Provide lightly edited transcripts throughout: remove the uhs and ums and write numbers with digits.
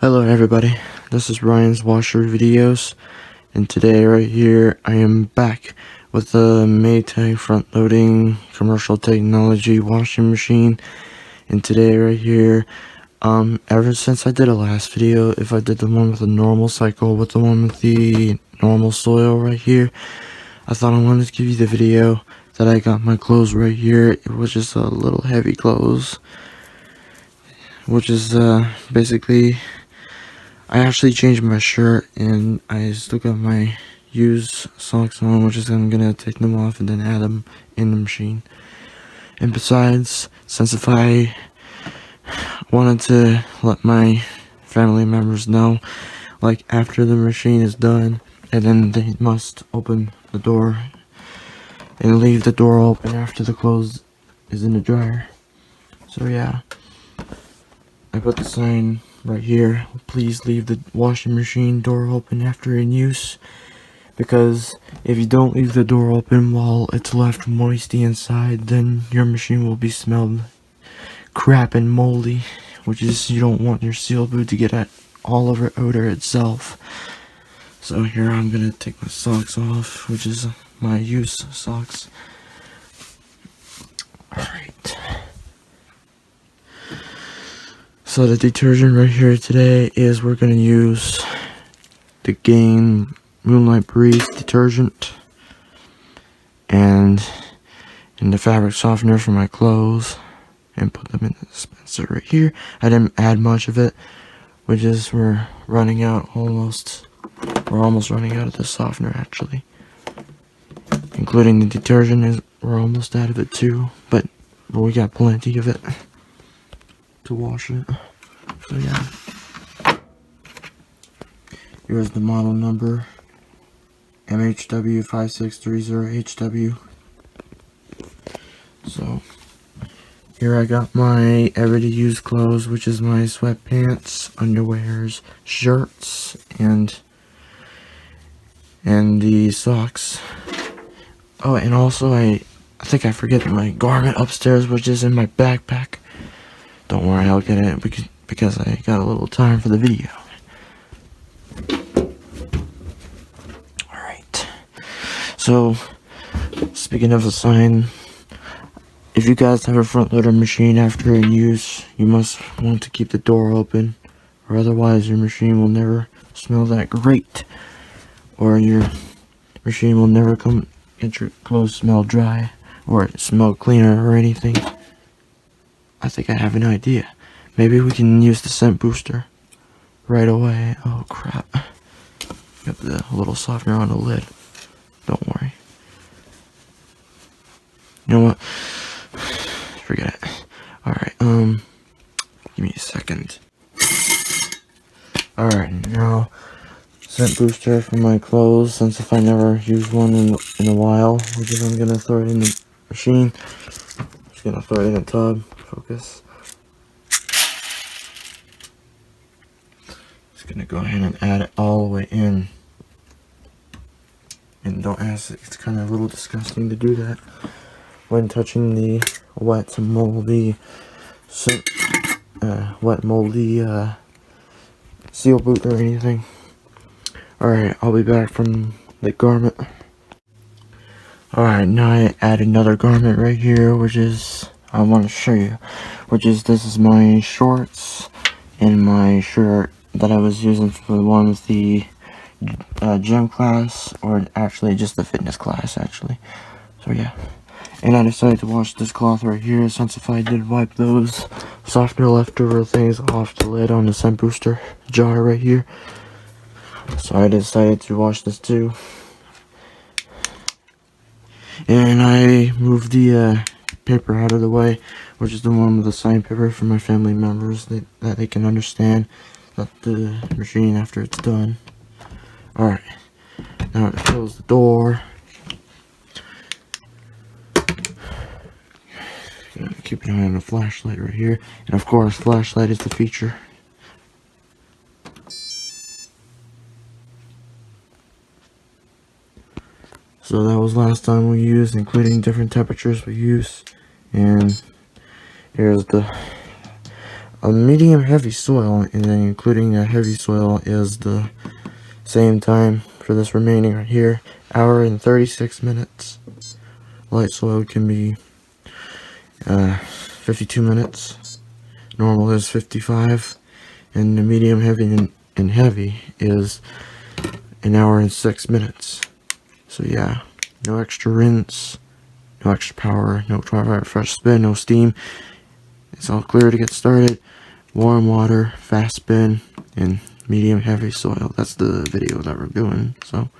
Hello everybody, this is Ryan's Washer Videos, and today right here I am back with the Maytag front loading commercial technology washing machine. And today right here, ever since I did a last video, if I did the one with the normal cycle with the one with the normal soil right here, I thought I wanted to give you the video that I got my clothes right here. It was just a little heavy clothes, which is basically, I actually changed my shirt and I still got my used socks on, which is I'm gonna take them off and then add them in the machine. And besides, since if I wanted to let my family members know, like after the machine is done, and then they must open the door and leave the door open after the clothes is in the dryer. So yeah, I put the sign right here, please leave the washing machine door open after in use, because if you don't leave the door open while it's left moisty inside, then your machine will be smelled crap and moldy, which is, you don't want your seal boot to get at all over odor itself. So here I'm gonna take my socks off, which is my used socks. Alright. So the detergent right here today is, we're going to use the Gain Moonlight Breeze detergent and the fabric softener for my clothes, and put them in the dispenser right here. I didn't add much of it, which is we're almost running out of the softener actually, including the detergent. We're almost out of it too, but we got plenty of it to wash it. So yeah, here's the model number, MHW5630HW. So here I got my everyday use clothes, which is my sweatpants, underwears, shirts, and the socks. Oh, and also I think I forget my garment upstairs, which is in my backpack. Don't worry, I'll get it because I got a little time for the video. Alright. So, speaking of the sign, if you guys have a front loader machine after in use, you must want to keep the door open, or otherwise your machine will never smell that great, or your machine will never get your clothes smell dry, or smell cleaner or anything. I think I have an idea. Maybe we can use the scent booster right away. Oh crap. Got the little softener on the lid. Don't worry. You know what? Forget it. Alright, give me a second. Alright, now scent booster for my clothes, since if I never use one in a while, which is I'm gonna throw it in the machine. Just gonna throw it in a tub. Focus. Just gonna go ahead and add it all the way in. And don't ask, it's kind of a little disgusting to do that when touching the wet moldy seal boot or anything. Alright, I'll be back from the garment. Alright, now I add another garment right here, which is, I want to show you, which is, this is my shorts and my shirt that I was using for the one with the gym class, or actually just the fitness class actually. So yeah, and I decided to wash this cloth right here, since if I did wipe those softener leftover things off the lid on the scent booster jar right here, so I decided to wash this too. And I moved the paper out of the way, which is the one with the sign paper for my family members, that they can understand that the machine after it's done. Alright, now to close the door. Keep an eye on the flashlight right here, and of course flashlight is the feature. So that was last time we used, including different temperatures we used. And here's the a medium heavy soil, and then including a heavy soil is the same time for this remaining right here, hour and 36 minutes. Light soil can be 52 minutes. Normal is 55, and the medium heavy and heavy is an hour and 6 minutes. So yeah, no extra rinse, no extra power, no fresh spin, no steam. It's all clear to get started. Warm water, fast spin, and medium heavy soil. That's the video that we're doing. So,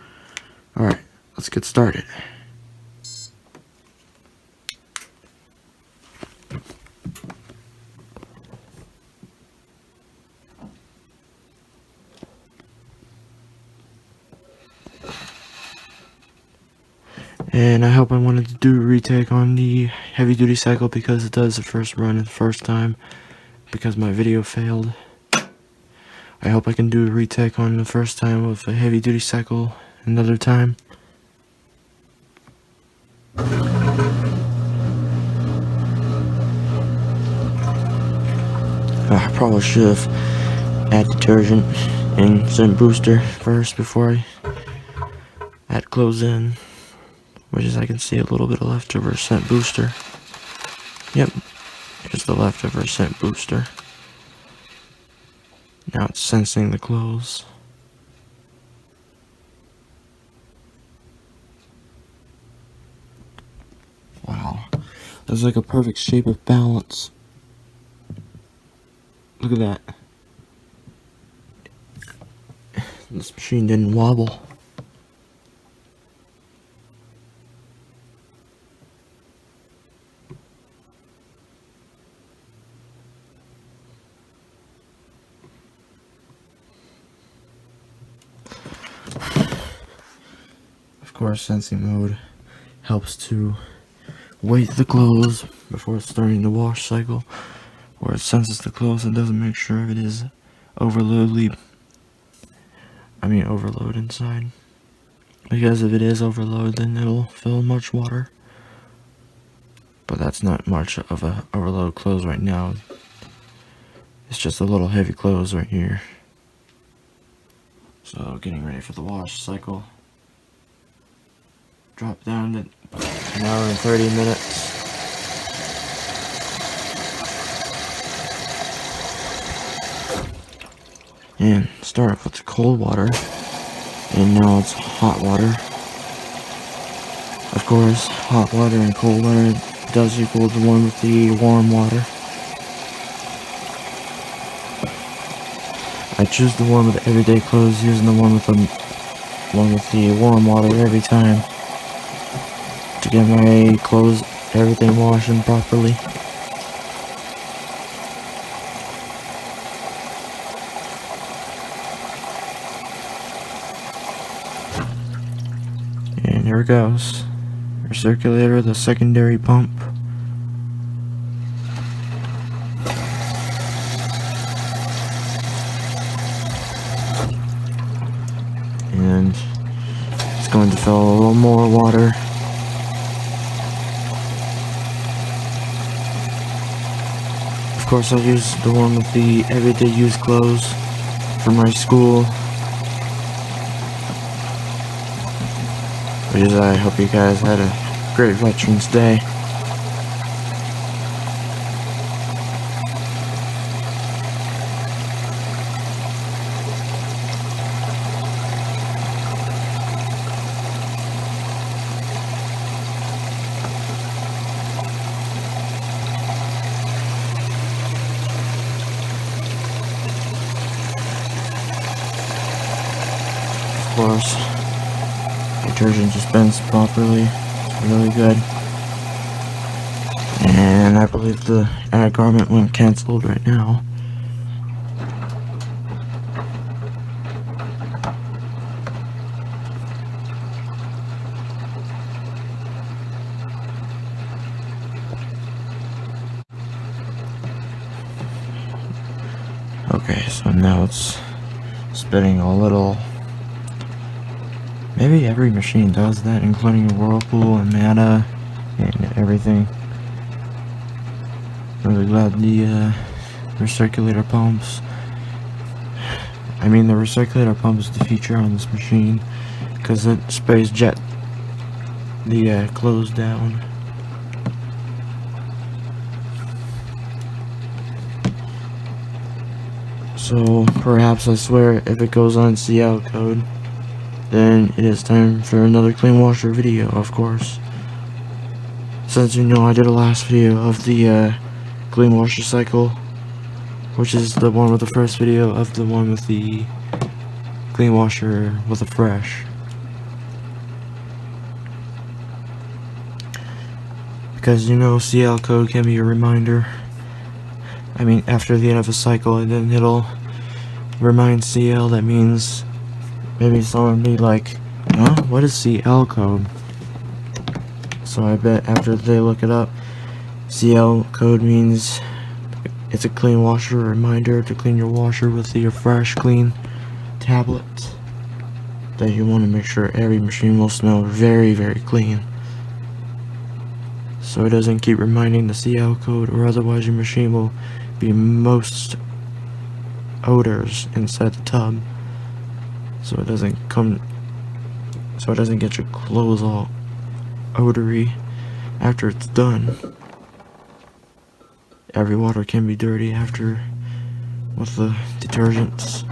alright, let's get started. And I hope I wanted to do a retake on the heavy duty cycle because it does the first run the first time because my video failed. I hope I can do a retake on the first time with a heavy duty cycle another time. I probably should have add detergent and scent booster first before I add clothes in, which is I can see a little bit of leftover scent booster. Yep, here's the leftover scent booster. Now it's sensing the clothes. Wow, that's like a perfect shape of balance. Look at that. This machine didn't wobble. Of course, sensing mode helps to weight the clothes before starting the wash cycle, where it senses the clothes and doesn't make sure if it is overload inside. Because if it is overload, then it'll fill much water. But that's not much of a overload clothes right now. It's just a little heavy clothes right here. So getting ready for the wash cycle. Drop down to an hour and 30 minutes. And start off with the cold water. And now it's hot water. Of course, hot water and cold water does equal the one with the warm water. I choose the one with the everyday clothes, using the one with the warm water every time to get my clothes, everything washing properly. And here it goes. Our circulator, the secondary pump. And it's going to fill a little more water. Of course, I'll use the one with the everyday use clothes for my school. Because I hope you guys had a great Veterans Day. Of course, detergent dispense properly. It's really good. And I believe the ad garment went cancelled right now. Okay, so now it's spitting a little. Maybe every machine does that, including Whirlpool and Mata and everything. Really glad the recirculator pumps. I mean, the recirculator pump is the feature on this machine because it sprays the clothes down. So perhaps, I swear, if it goes on CL code, then it is time for another clean washer video, of course. Since you know I did a last video of the clean washer cycle, which is the one with the first video of the one with the clean washer with a fresh. Because you know CL code can be a reminder. I mean, after the end of a cycle, and then it'll remind CL. That means maybe someone be like, huh, what is CL code? So I bet after they look it up, CL code means it's a clean washer reminder to clean your washer with your fresh clean tablet, that you want to make sure every machine will smell very, very clean, so it doesn't keep reminding the CL code, or otherwise your machine will be most odors inside the tub, so it doesn't get your clothes all odory after it's done. Every water can be dirty after with the detergents.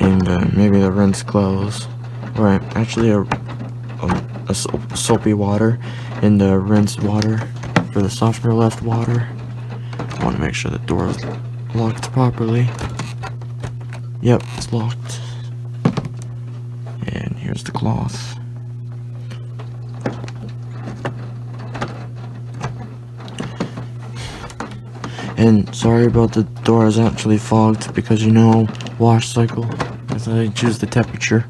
And maybe the rinse clothes, or actually a soapy water in the rinse water for the softener left water. I want to make sure the door is locked properly. Yep, it's locked. And here's the cloth. And sorry about the door is actually fogged, because you know, wash cycle, because I choose the temperature.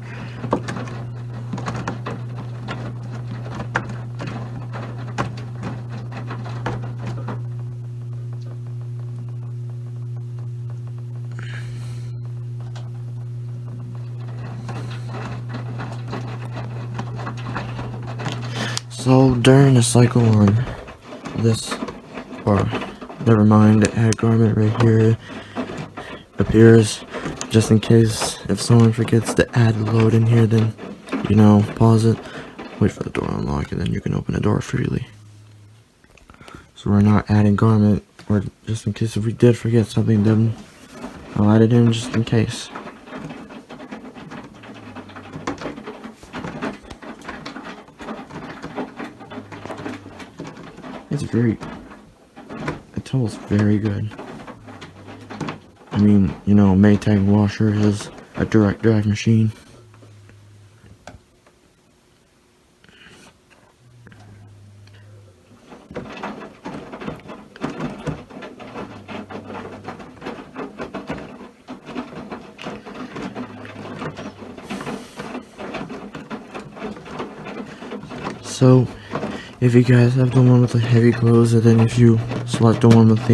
So during the cycle, or never mind, the add garment right here appears, just in case if someone forgets to add a load in here, then, you know, pause it, wait for the door to unlock, and then you can open the door freely. So we're not adding garment, or just in case if we did forget something, then I'll add it in just in case. It smells very good. I mean, you know, Maytag Washer is a direct drive machine. So, if you guys have the one with the heavy clothes, and then if you select the one with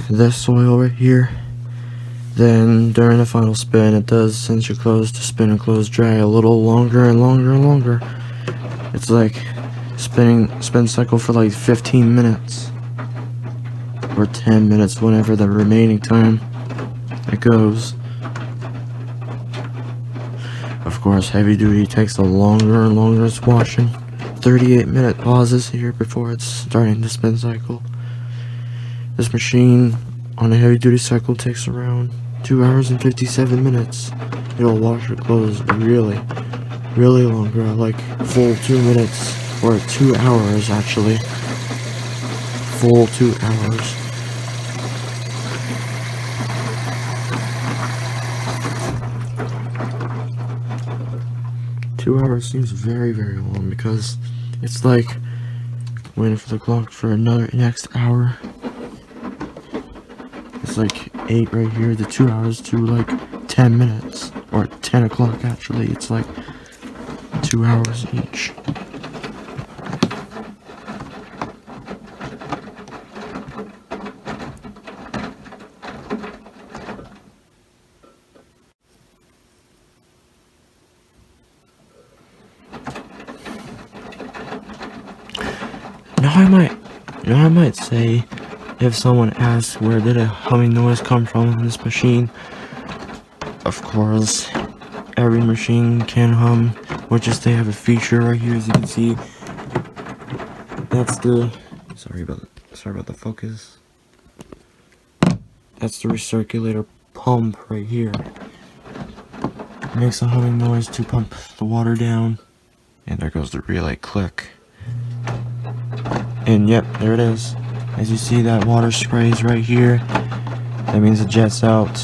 this soil right here, then during the final spin, it does send your clothes to spin and clothes dry a little longer and longer and longer. It's like spin cycle for like 15 minutes or 10 minutes, whenever the remaining time it goes. Of course, heavy duty takes a longer and longer. It's washing. 38-minute pauses here before it's starting the spin cycle. This machine on a heavy duty cycle takes around 2 hours and 57 minutes. It'll wash your clothes really, really longer, like full 2 minutes, or 2 hours actually. Full 2 hours. Two hours seems very, very long, because it's like waiting for the clock for another next hour. It's like 8 right here, the 2 hours to like 10 minutes, or 10 o'clock actually. It's like 2 hours each. I might say, if someone asks where did a humming noise come from on this machine, of course, every machine can hum, which is they have a feature right here, as you can see. That's the sorry about the focus. That's the recirculator pump right here. It makes a humming noise to pump the water down. And there goes the relay click. And yep, there it is. As you see, that water sprays right here. That means it jets out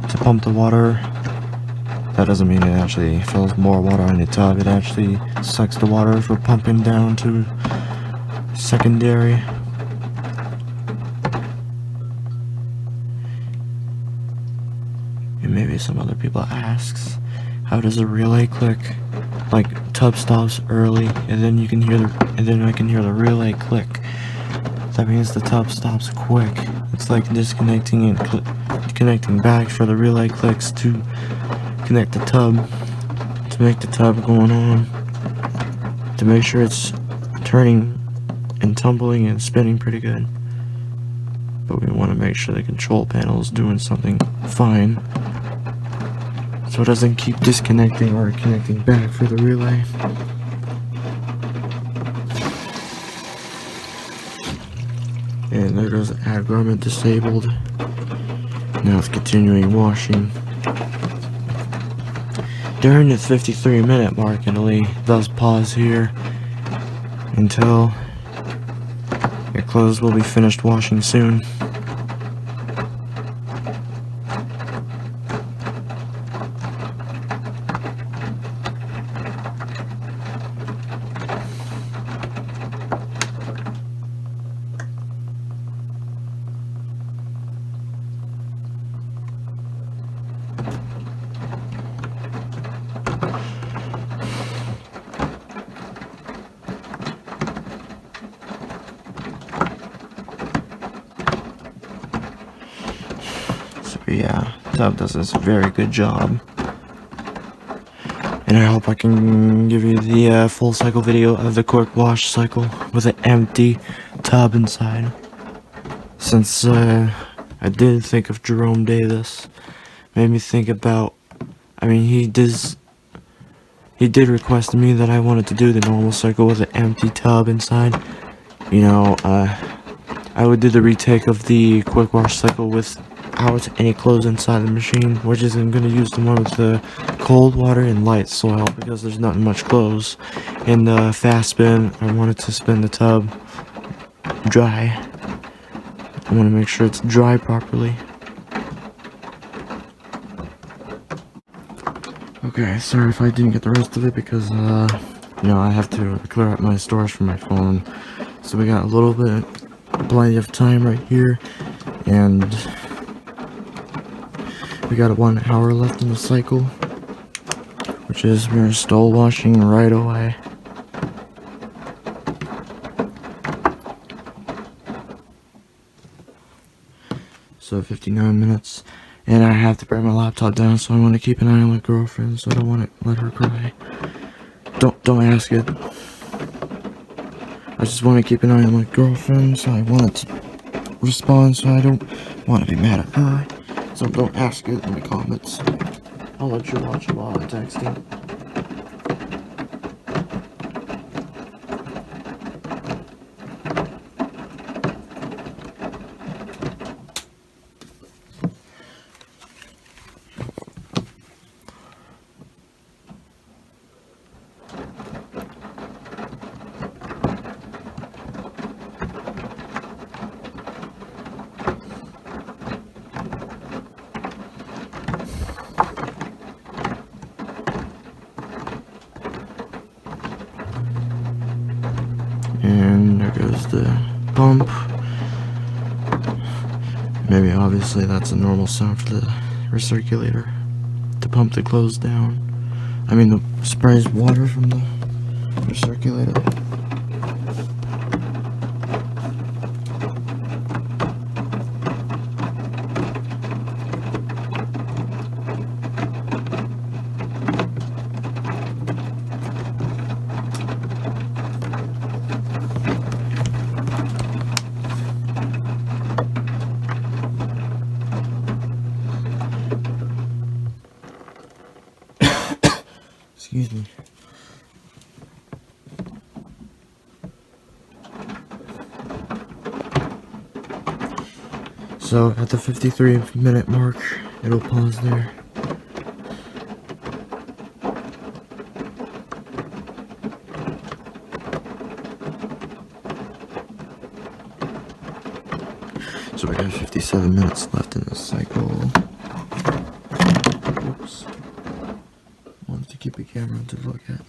to pump the water. That doesn't mean it actually fills more water in the tub. It actually sucks the water for pumping down to secondary. And maybe some other people asks, how does a relay click? Like, tub stops early, and then I can hear the relay click. That means the tub stops quick. It's like disconnecting and connecting back for the relay clicks to connect the tub, to make the tub going on, to make sure it's turning and tumbling and spinning pretty good. But we want to make sure the control panel is doing something fine, so it doesn't keep disconnecting or connecting back for the relay. And there goes the add garment disabled. Now it's continuing washing. During the 53-minute mark, Italy does pause here until your clothes will be finished washing soon. Yeah, tub does this very good job. And I hope I can give you the full cycle video of the quick wash cycle with an empty tub inside. Since I did think of Jerome Davis, made me think about, he did request to me that I wanted to do the normal cycle with an empty tub inside. I would do the retake of the quick wash cycle without any clothes inside the machine, which is I'm going to use the one with the cold water and light soil because there's not much clothes. And the fast spin, I wanted to spin the tub dry. I want to make sure it's dry properly. Okay, sorry if I didn't get the rest of it because I have to clear out my storage for my phone. So we got a little bit, plenty of time right here, and we got 1 hour left in the cycle, which is we're stall washing right away. So 59 minutes, and I have to bring my laptop down, so I want to keep an eye on my girlfriend, so I don't want to let her cry. Don't ask it. I just want to keep an eye on my girlfriend, so I want to respond, so I don't want to be mad at her. So don't ask it in the comments. I'll let you watch it while I'm texting. And there goes the pump. Maybe obviously that's a normal sound for the recirculator to pump the clothes down. The sprays water from the recirculator. Excuse me. So at the 53-minute mark, it'll pause there. So we got 57 minutes left in this cycle. Oops. Wanted to keep a camera to look at.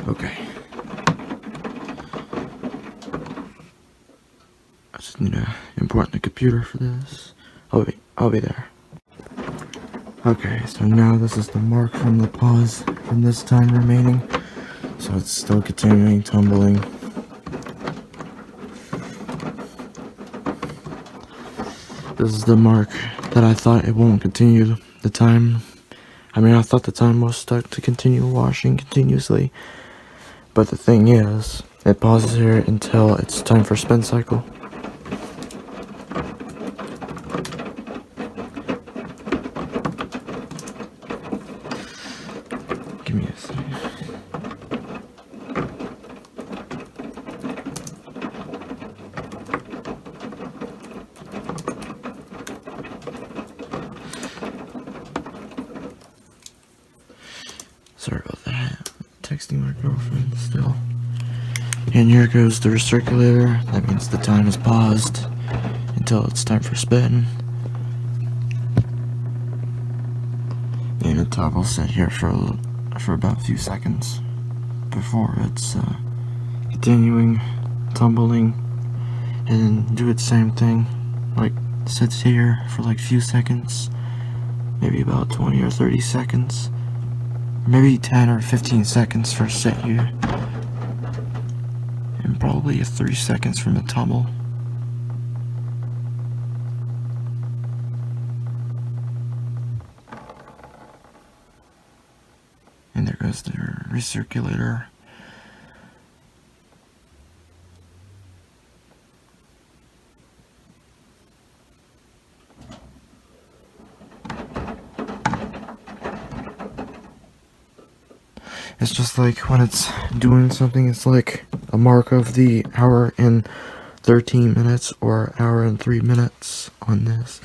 Okay. I just need to import the computer for this. I'll be there. Okay, so now this is the mark from the pause from this time remaining. So it's still continuing tumbling. This is the mark that I thought it won't continue the time. I thought the time was stuck to continue washing continuously. But the thing is, it pauses here until it's time for spin cycle. Give me a second. Sorry about that. Texting my girlfriend still. And here goes the recirculator. That means the time is paused until it's time for spin. And the toggle set here for about a few seconds before it's continuing tumbling, and do its same thing, like sits here for like a few seconds, maybe about 20 or 30 seconds, maybe 10 or 15 seconds for a sit here, and probably 3 seconds from the tumble. And there goes the recirculator. It's just like when it's doing something, it's like a mark of the hour and 13 minutes or hour and 3 minutes on this.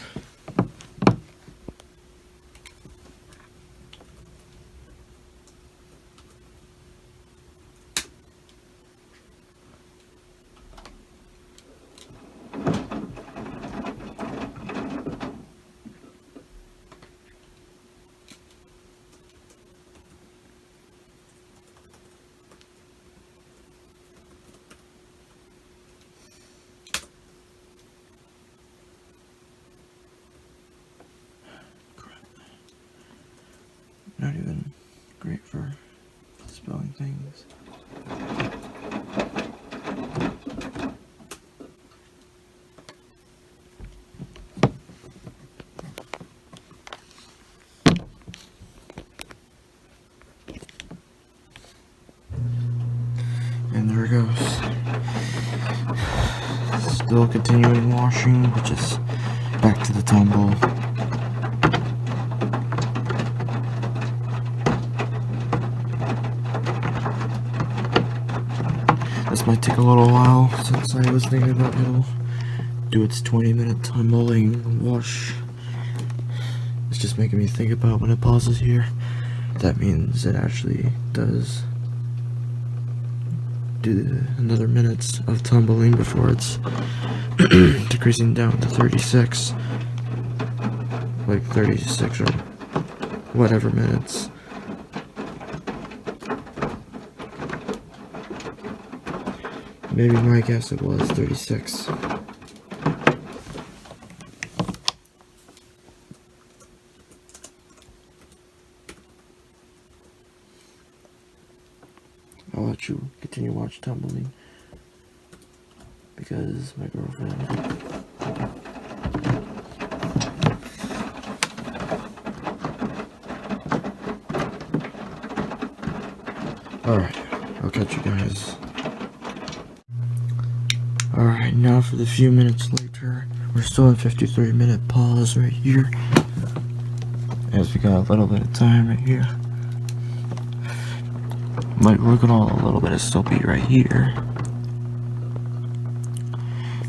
Not even great for spelling things. And there it goes. Still continuing washing, which is back to the tumble. This might take a little while, since I was thinking about it'll do its 20-minute tumbling wash. It's just making me think about when it pauses here. That means it actually does do another minutes of tumbling before it's decreasing down to 36. Like 36 or whatever minutes. Maybe my guess it was 36. I'll let you continue watch tumbling. because my girlfriend. Alright, I'll catch you guys. Alright, now for the few minutes later. We're still in 53-minute pause right here. As we got a little bit of time right here. Might work on a little bit of soapy right here.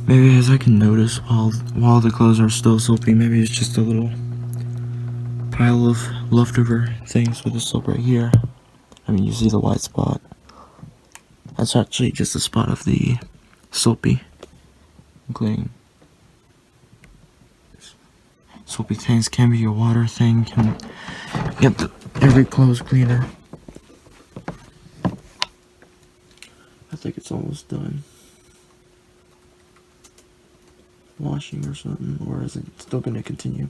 Maybe as I can notice while the clothes are still soapy, maybe it's just a little pile of leftover things with the soap right here. I mean, you see the white spot. That's actually just a spot of the soapy, including soapy things. Can be a water thing. Can get every clothes cleaner. I think it's almost done. Washing or something, or is it still gonna continue?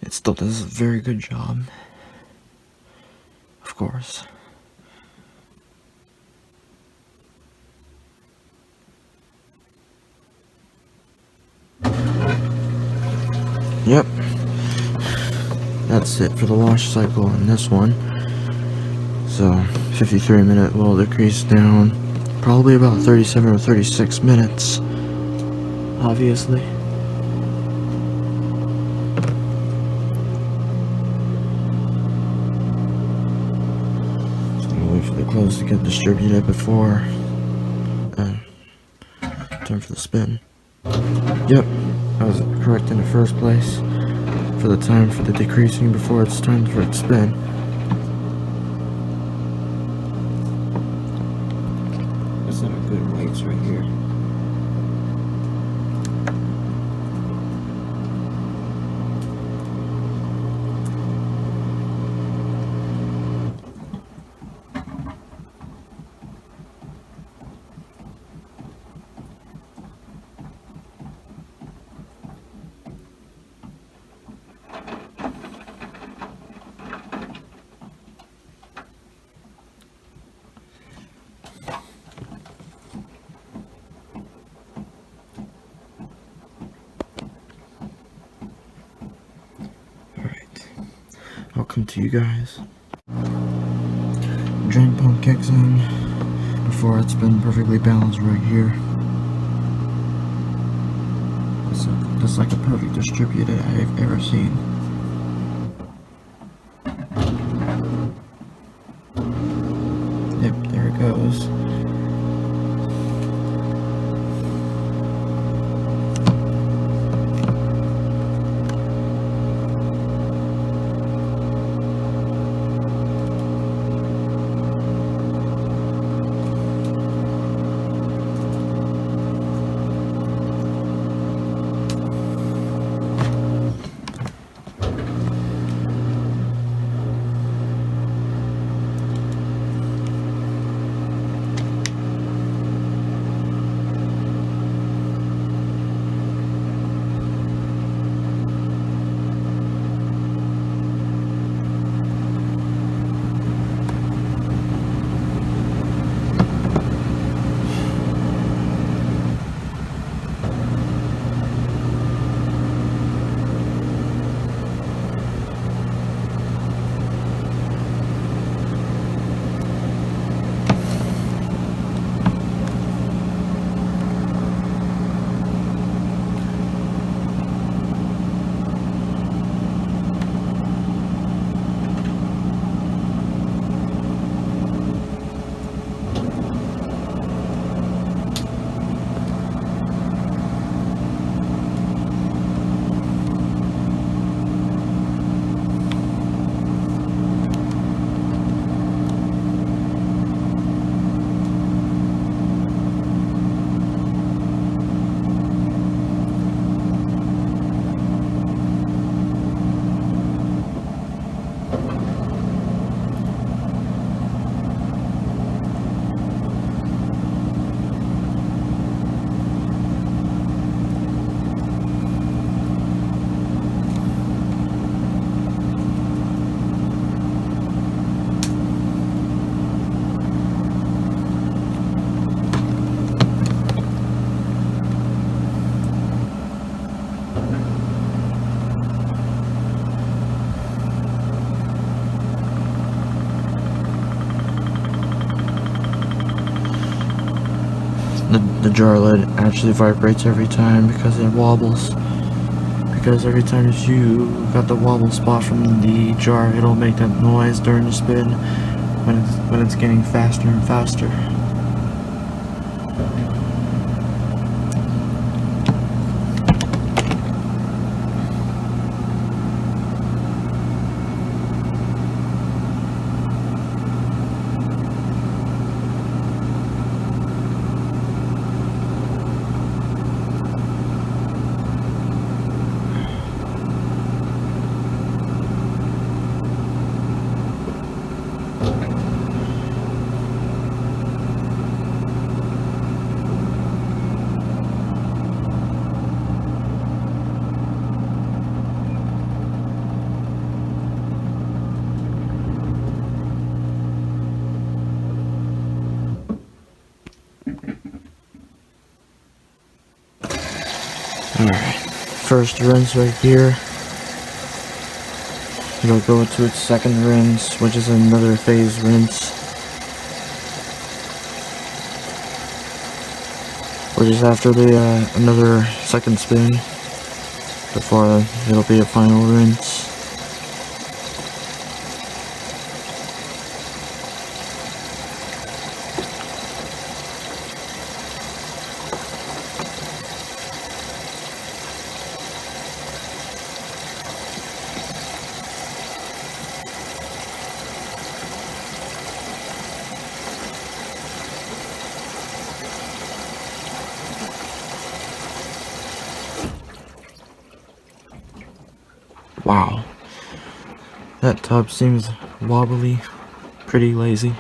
It still does a very good job, of course. Yep, that's it for the wash cycle on this one. So 53-minute will decrease down probably about 37 or 36 minutes, obviously. Wait for the clothes to get distributed before time for the spin. Yep, I was correct in the first place for the time for the decreasing before it's time for its spin. That's not a good weights right here. I'll come to you guys. Drain pump kicks in before it's been perfectly balanced right here. That's like a perfect distributor I've ever seen. Yep, there it goes. the jar lid actually vibrates every time because it wobbles. Because every time you got the wobble spot from the jar, it'll make that noise during the spin when it's getting faster and faster. Alright, first rinse right here. It'll go into its second rinse, which is another phase rinse, which is after the another second spin before it'll be a final rinse. Wow, that tub seems wobbly, pretty lazy.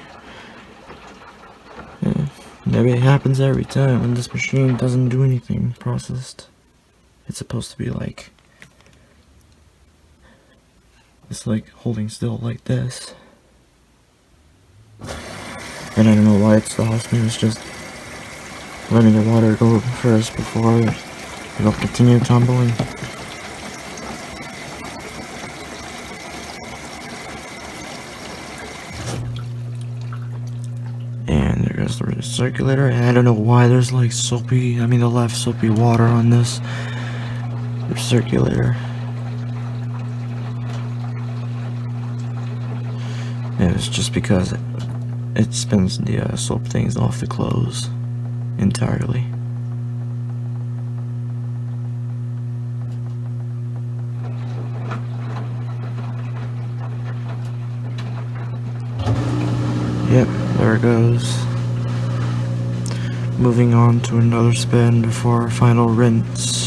Yeah, maybe it happens every time when this machine doesn't do anything processed. It's supposed to be like, it's like holding still like this. And I don't know why it stops. Maybe it's just letting the water go first before it'll continue tumbling. And there goes the recirculator, and I don't know why there's like the left soapy water on this recirculator. And it's just because it spins the soap things off the clothes entirely. Yep, there it goes. Moving on to another spin before final rinse.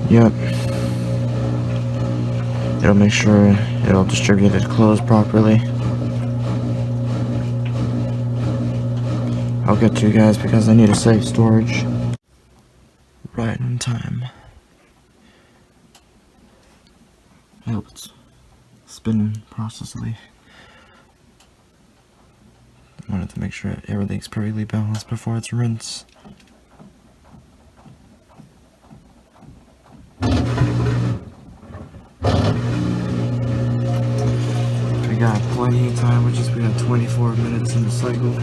Yep. It'll make sure it'll distribute the clothes properly. I'll get to you guys because I need a safe storage. Right in time. I hope it's spinning processly. I wanted to make sure everything's perfectly balanced before it's rinsed. We got plenty of time, which is we got 24 minutes in the cycle.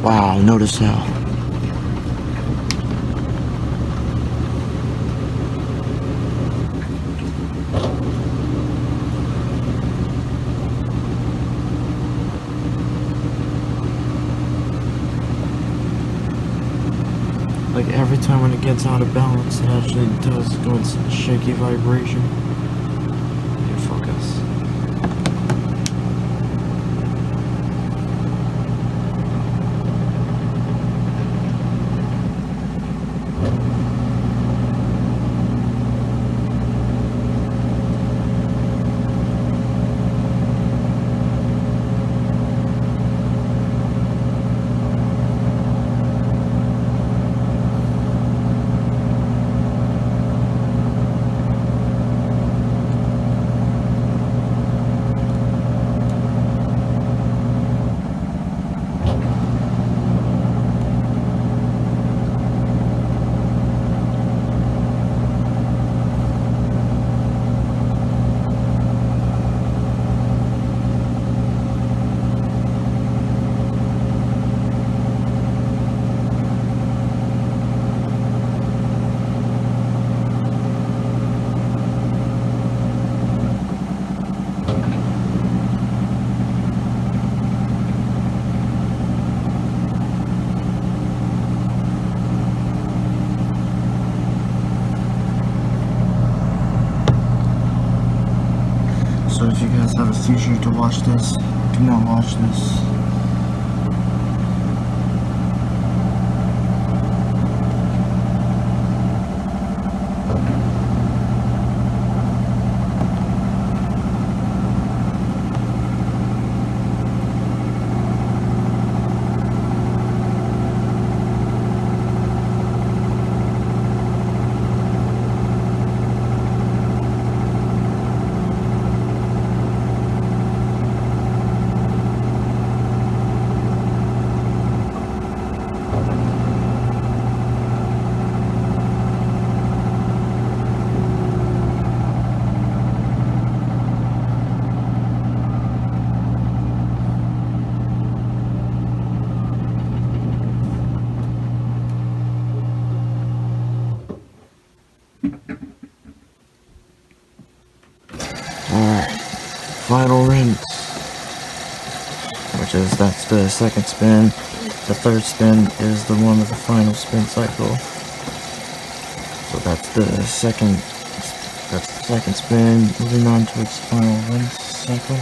Wow, notice how. Like every time when it gets out of balance, it actually does go into shaky vibration. Here, focus. So if you guys have a seizure to watch this, do not watch this. Alright, final rinse, that's the second spin. The third spin is the one with the final spin cycle. So that's the second spin, moving on to its final rinse cycle.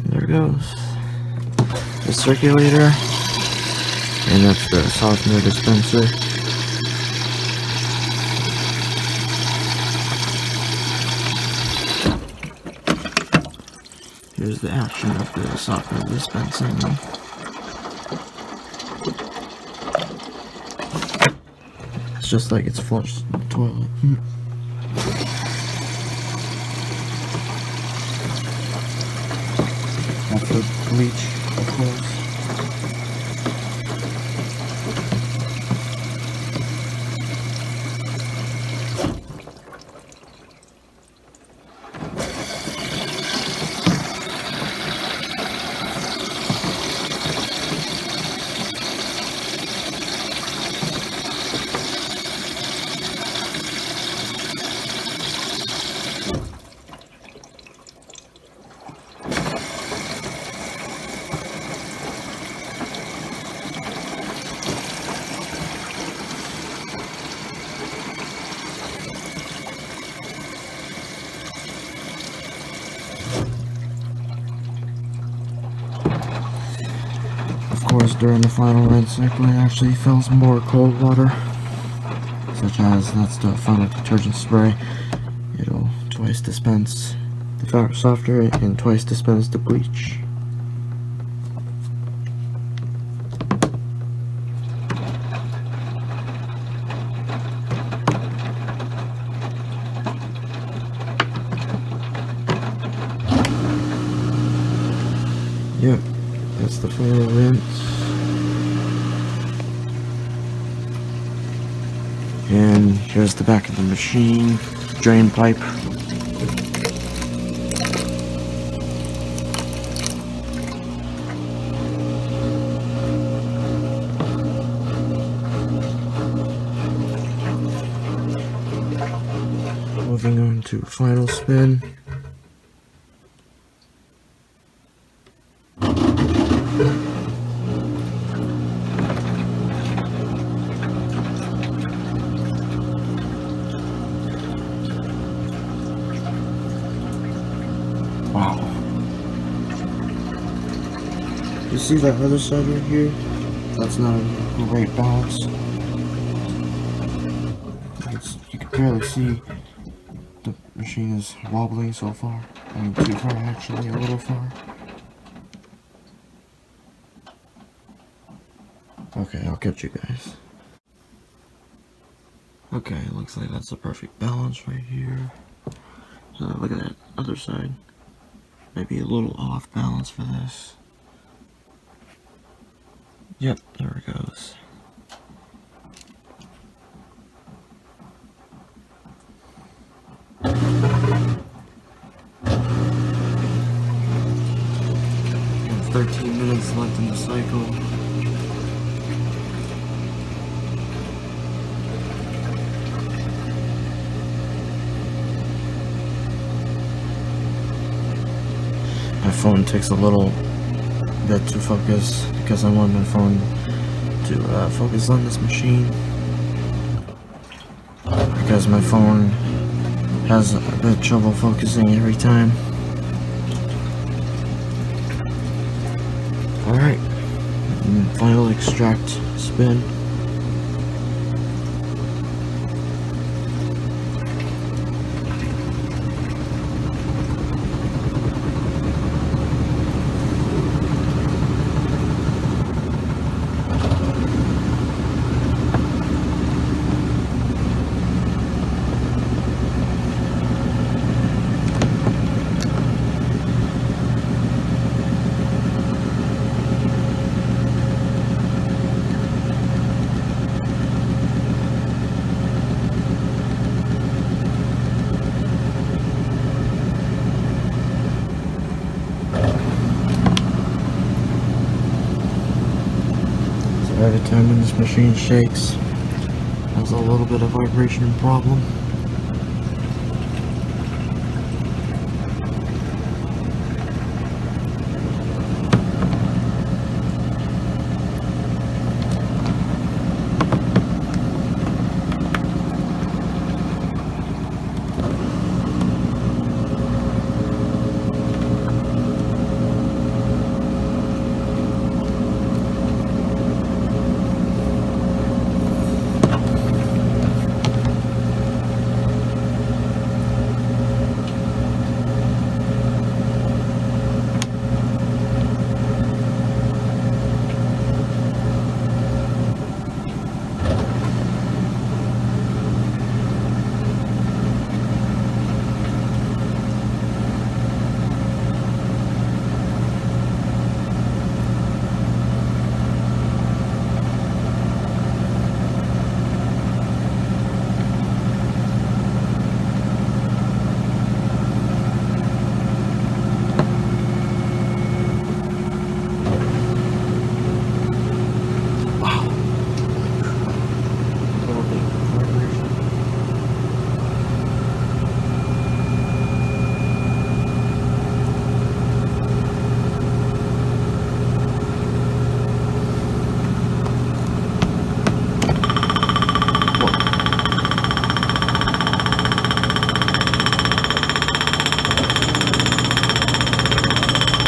There goes the circulator, and that's the softener dispenser. Here's the action of the softener dispensing. It's just like it's flushed in the toilet. That's the bleach, of course. Of course, during the final rinse cycle, it actually fills more cold water, such as that's the final detergent spray. It'll twice dispense the softener and twice dispense the bleach. Yep, that's the final rinse. And here's the back of the machine, drain pipe. to final spin. Wow. You see that other side right here? That's not a great balance. You can barely see the machine is wobbling so far. I mean, too far actually, a little far. Okay, I'll catch you guys. Okay, looks like that's the perfect balance right here. So look at that other side. Maybe a little off balance for this. Yep, there it goes. We have 13 minutes left in the cycle. My phone takes a little bit to focus because I want my phone to focus on this machine, because my phone has a bit of trouble focusing every time. Alright, final extract spin. Every time when this machine shakes, has a little bit of vibration problem.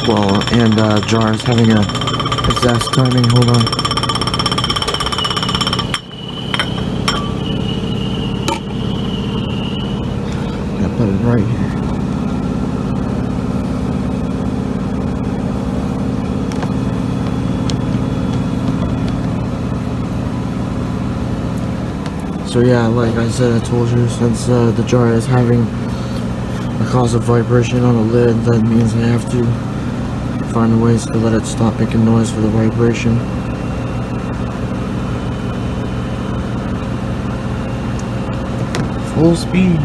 Well, and jar is having a possessed timing. Hold on. Gotta put it right here. So yeah, like I said, I told you, since the jar is having a cause of vibration on the lid, that means I have to find ways to let it stop making noise for the vibration. Full speed.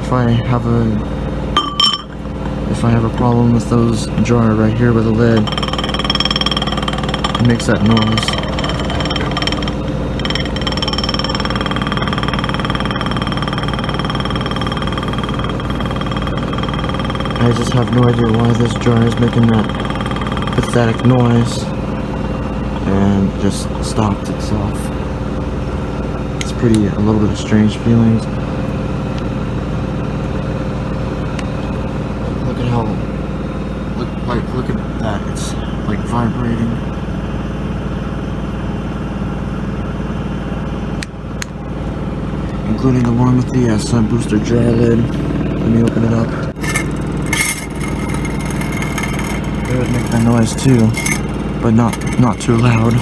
if I have a problem with those jar right here with the lid, it makes that noise. I just have no idea why this jar is making that pathetic noise and just stopped itself. It's a little bit of strange feelings. Look at how, look at that, it's like vibrating. Including the one with the sun booster jar lid. Let me open it up. It would make that noise too, but not too loud.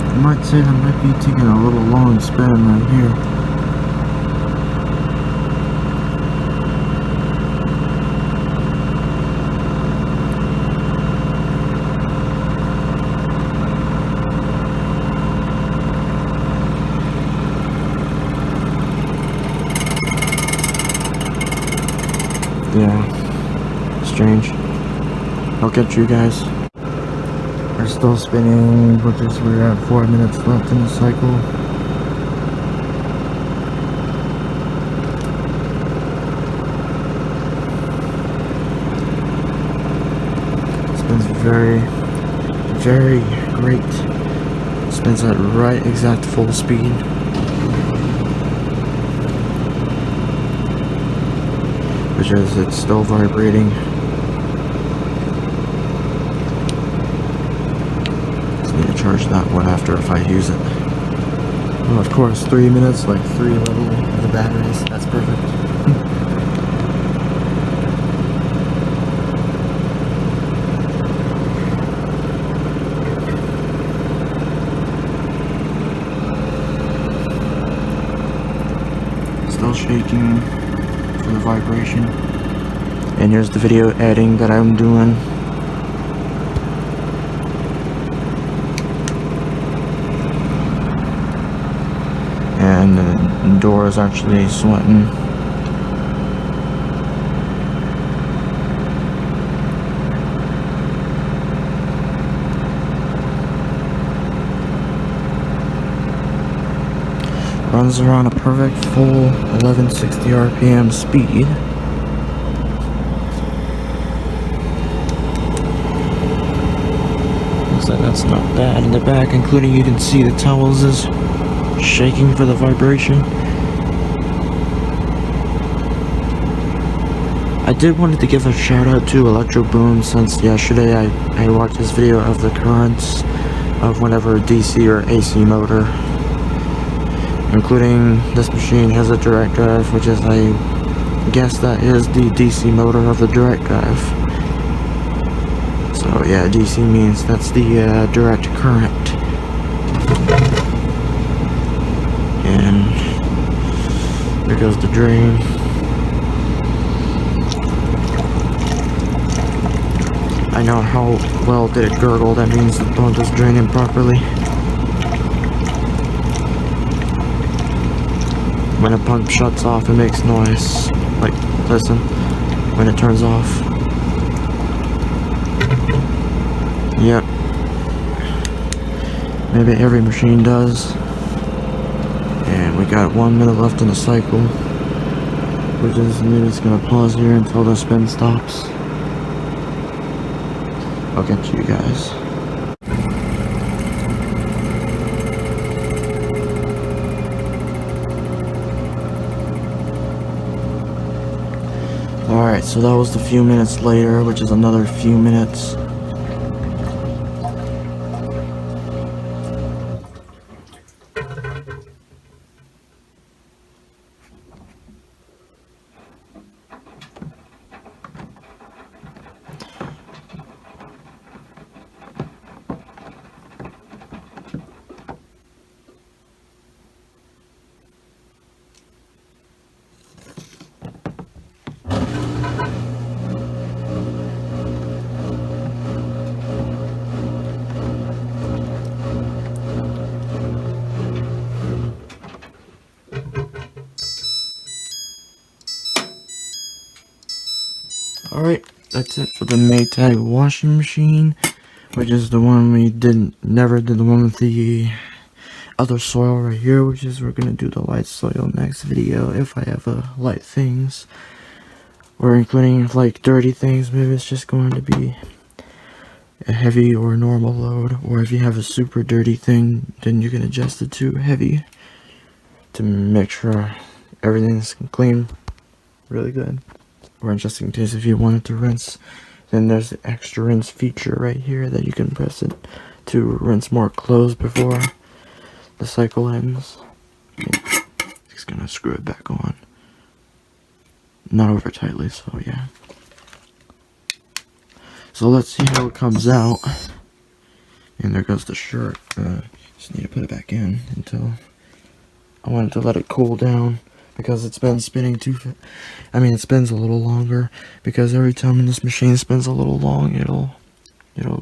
I might say that might be taking a little long spin right here. Yeah, strange. I'll get you guys. We're still spinning, we're at 4 minutes left in the cycle. Spins very, very great. Spins at right exact full speed. Which is, it's still vibrating. Need to charge that one after if I use it. Well, of course, 3 minutes, like 3 level of the batteries. That's perfect. Still shaking for the vibration. And here's the video editing that I'm doing. And the door is actually sweating. Runs around a perfect full 1160 RPM speed. Looks like that's not bad in the back, including you can see the towels is shaking for the vibration. I did wanted to give a shout out to Electro Boom, since yesterday I watched this video of the currents of whenever DC or AC motor, including this machine has a direct drive, which is, I guess that is the DC motor of the direct drive. So yeah, DC means that's the direct current. And there goes the drain. I know how well did it gurgle, that means the pump is draining properly. When a pump shuts off, it makes noise. Like, listen, when it turns off. Yep. Maybe every machine does. And we got 1 minute left in the cycle, which is, maybe it's gonna pause here until the spin stops. I'll get to you guys. Alright, so that was the few minutes later, which is another few minutes. Alright, that's it for the Maytag washing machine, which is the one we never did the one with the other soil right here, which is we're gonna do the light soil next video if I have light things. Or including like dirty things, maybe it's just going to be a heavy or normal load, or if you have a super dirty thing, then you can adjust it to heavy to make sure everything's clean really good. Or just in case if you wanted to rinse, then there's the extra rinse feature right here that you can press it to rinse more clothes before the cycle ends. Just gonna screw it back on, not over tightly, so yeah. So let's see how it comes out. And there goes the shirt. Just need to put it back in until I wanted to let it cool down, because it's been spinning it spins a little longer, because every time this machine spins a little long, it'll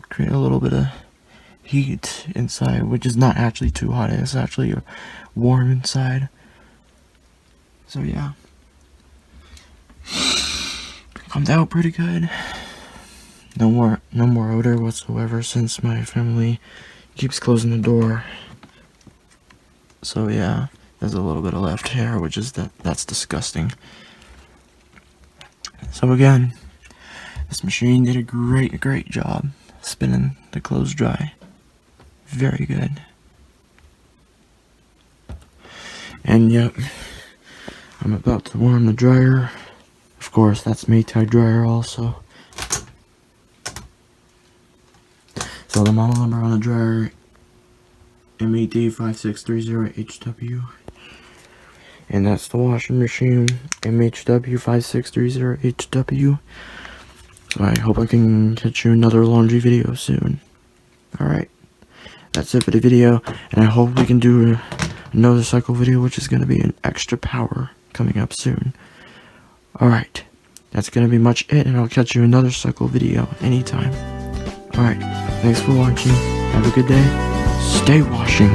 create a little bit of heat inside, which is not actually too hot. It's actually warm inside. So yeah, comes out pretty good. No more odor whatsoever, since my family keeps closing the door. So yeah, there's a little bit of left hair, which is that's disgusting. So again, this machine did a great job spinning the clothes dry. Very good. And yep, I'm about to warm the dryer. Of course, that's Maytag dryer also. So the model number on the dryer, MAD5630HW. And that's the washing machine, MHW5630HW. So I hope I can catch you another laundry video soon. Alright, that's it for the video, and I hope we can do another cycle video, which is going to be an extra power coming up soon. Alright, that's going to be much it, and I'll catch you another cycle video anytime. Alright, thanks for watching, have a good day, stay washing.